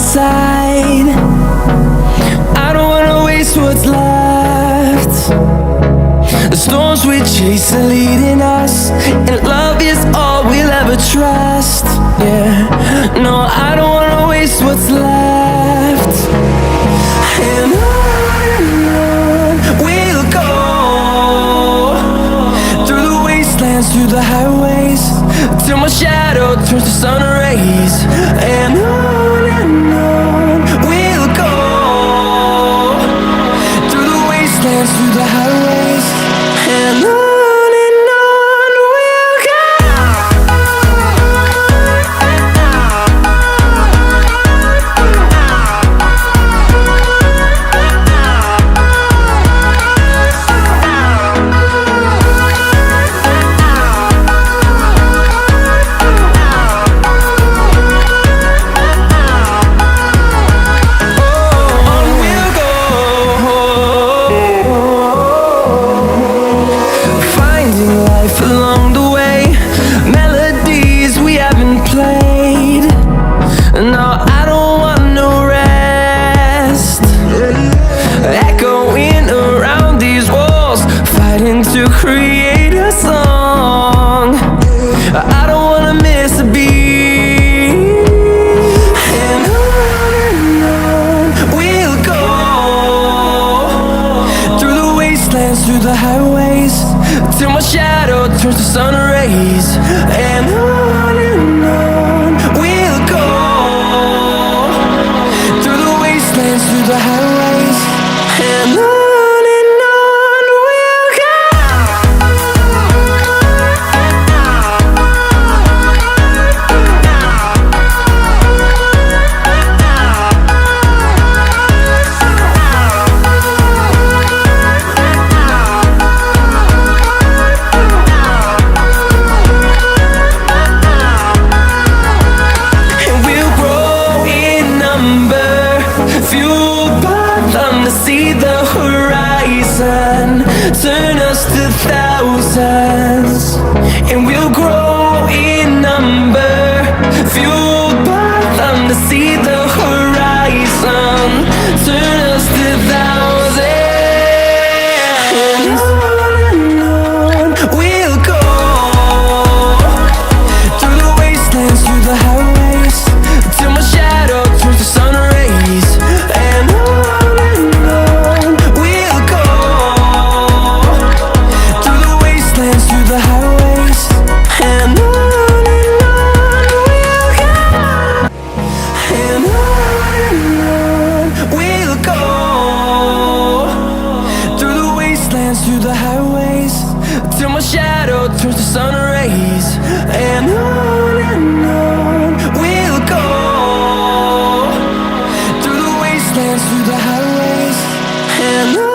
side. I don't wanna waste what's left. The storms we chase are leading us, and love is all we'll ever trust. Yeah, no, I don't wanna waste what's left. And on we'll go, through the wastelands, through the highways, till my shadow turns to sun rays. And on we'll go, through the wastelands, through the highways, and on we'll go. Along the way, melodies we haven't played. No, I don't want no rest. Echoing around these walls, fighting to create a song. I don't wanna miss a beat. And on we'll go, through the wastelands, through the highways, till my shadow turns to sun rays. And on we'll go, through the wastelands, through the highways, and on we'll go. Fueled by them to see the horizon, turn us to thousands, and we'll grow in number. Fueled by them to see the horizon, turn us to thousands, and on we'll go, through the wastelands, through the highways, till my shadow turns to sun rays. And on we'll go, through the wastelands, through the highways, and on we'll go. And on we'll go, through the wastelands, through the highways, till my shadow turns to sun rays. And on we'll go, through the wastelands, through the highways, and on.